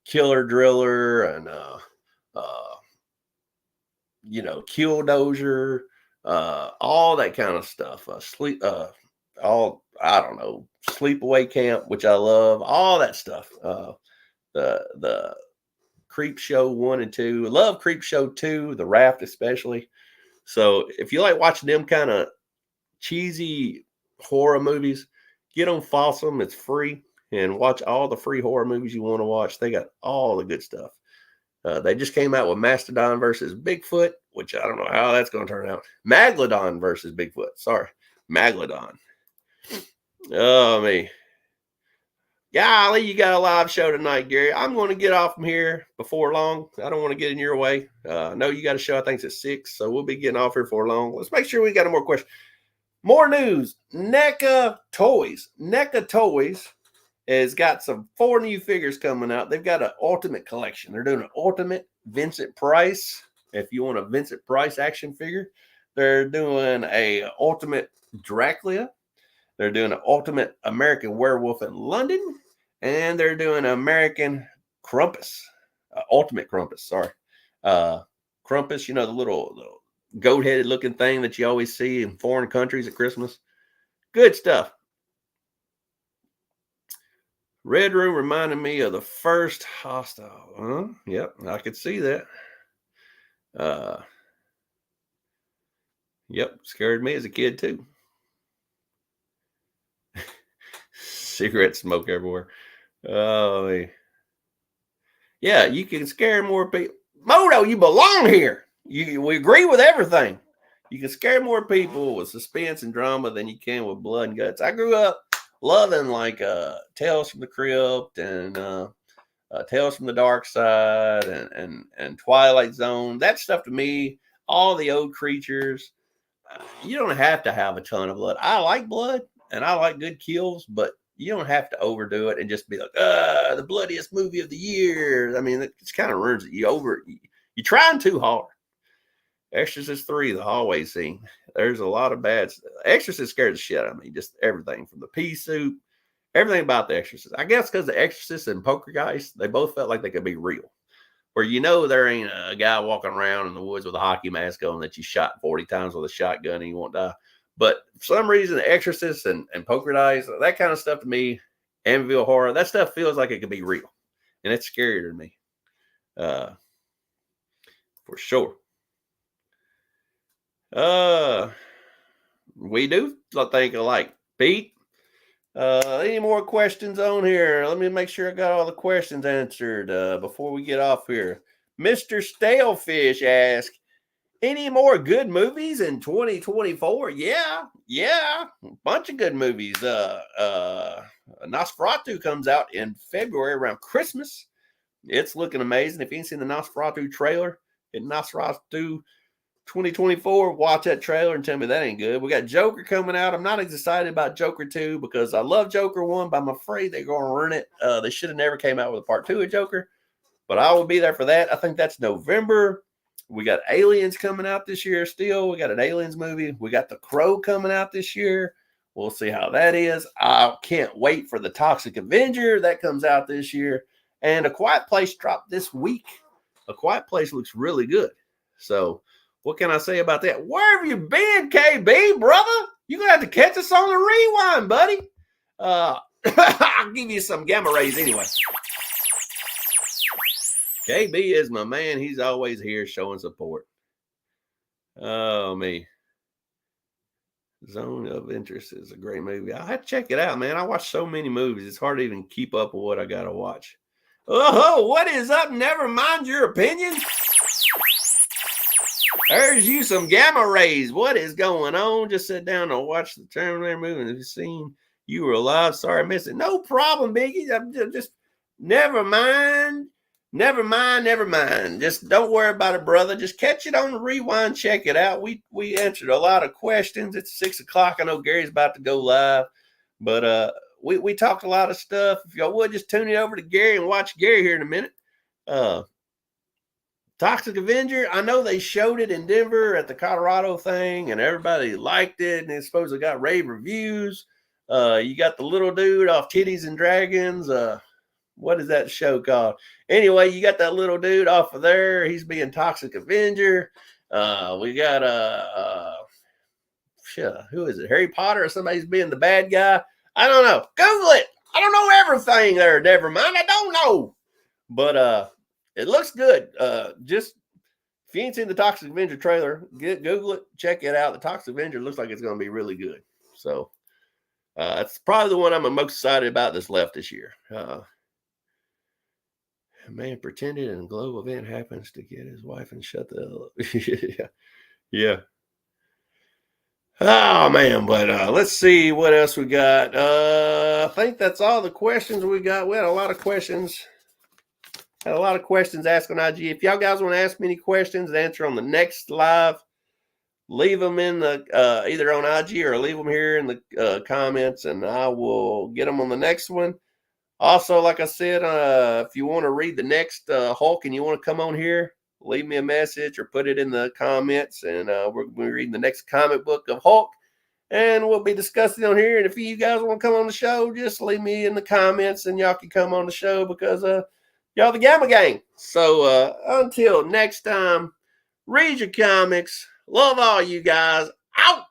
Killer Driller and uh, Killdozer, all that kind of stuff. I don't know, Sleepaway Camp, which I love, all that stuff. The Creep Show 1 and 2. I love Creep Show 2, The Raft especially. So if you like watching them kind of cheesy horror movies, get on Fossum. It's free. And watch all the free horror movies you want to watch. They got all the good stuff. They just came out with Mastodon versus Bigfoot, which I don't know how that's going to turn out. Megalodon versus Bigfoot. Sorry. Megalodon. Oh, me. Golly, you got a live show tonight, Gary. I'm going to get off from here before long. I don't want to get in your way. I know you got a show, I think it's at 6, so we'll be getting off here for long. Let's make sure we got more questions. More news. NECA Toys. NECA Toys has got 4 new figures coming out. They've got an ultimate collection. They're doing an ultimate Vincent Price. If you want a Vincent Price action figure, they're doing a ultimate Dracula. They're doing an ultimate American Werewolf in London, and they're doing an American Krampus, ultimate Krampus. Sorry, Krampus. The little goat-headed looking thing that you always see in foreign countries at Christmas. Good stuff. Red Room reminded me of the first Hostile. Yep, I could see that. Yep, scared me as a kid too. Cigarette smoke everywhere. Oh, yeah, you can scare more people. Moto, you belong here. We agree with everything. You can scare more people with suspense and drama than you can with blood and guts. I grew up loving like Tales from the Crypt and Tales from the Dark Side and Twilight Zone. That stuff to me, all the old creatures. You don't have to have a ton of blood. I like blood and I like good kills, but you don't have to overdo it and just be like, the bloodiest movie of the year. I mean, it just kind of ruins it. You're trying too hard. Exorcist 3, the hallway scene. There's a lot of bad stuff. Exorcist scared the shit out of me. Just everything from the pea soup, everything about the Exorcist. I guess because the Exorcist and Poltergeist, they both felt like they could be real. Where there ain't a guy walking around in the woods with a hockey mask on that you shot 40 times with a shotgun and you won't die. But for some reason, the Exorcist and Poltergeist, that kind of stuff to me, Amityville Horror, that stuff feels like it could be real. And it's scarier to me. For sure. We do think alike. Pete, any more questions on here? Let me make sure I got all the questions answered before we get off here. Mr. Stalefish asks, any more good movies in 2024? Yeah, a bunch of good movies. Nosferatu comes out in February around Christmas. It's looking amazing. If you ain't seen the Nosferatu trailer, Nosferatu 2024, watch that trailer and tell me that ain't good. We got Joker coming out. I'm not as excited about Joker 2 because I love Joker 1, but I'm afraid they're going to ruin it. They should have never came out with a part 2 of Joker, but I will be there for that. I think that's November. We got Aliens coming out this year still. We got an Aliens movie. We got The Crow coming out this year. We'll see how that is. I can't wait for The Toxic Avenger. That comes out this year. And A Quiet Place dropped this week. A Quiet Place looks really good. So what can I say about that? Where have you been, KB, brother? You're going to have to catch us on the rewind, buddy. I'll give you some gamma rays anyway. KB is my man. He's always here showing support. Oh, me. Zone of Interest is a great movie. I have to check it out, man. I watch so many movies. It's hard to even keep up with what I got to watch. Oh, what is up? Never mind your opinion. There's you some gamma rays. What is going on? Just sit down and watch the Terminator movie. And if you've seen you were alive, sorry I missed it. No problem, Biggie. I'm just never mind. Never mind. Just don't worry about it, brother. Just catch it on the rewind. Check it out. We answered a lot of questions. It's 6:00. I know Gary's about to go live, but we talked a lot of stuff. If y'all would just tune it over to Gary and watch Gary here in a minute. Toxic Avenger, I know they showed it in Denver at the Colorado thing, and everybody liked it, and it's supposed to got rave reviews. You got the little dude off Titties and Dragons. What is that show called? Anyway, you got that little dude off of there. He's being Toxic Avenger. We got who is it? Harry Potter or somebody's being the bad guy. I don't know. Google it. I don't know everything there. Never mind. I don't know. But it looks good. Just if you ain't seen the Toxic Avenger trailer, Google it, check it out. The Toxic Avenger looks like it's going to be really good. So it's probably the one I'm most excited about that's left this year. A man pretended and a globe event happens to get his wife and shut the yeah. Oh man, but let's see what else we got. I think that's all the questions we got. We had a lot of questions. Had a lot of questions asked on IG. If y'all guys want to ask me any questions to answer on the next live, leave them in the either on IG or leave them here in the comments, and I will get them on the next one. Also, like I said, if you want to read the next Hulk and you want to come on here, leave me a message or put it in the comments, and we're going to be reading the next comic book of Hulk, and we'll be discussing on here. And if you guys want to come on the show, just leave me in the comments, and y'all can come on the show because y'all the Gamma Gang. So until next time, read your comics. Love all you guys. Out.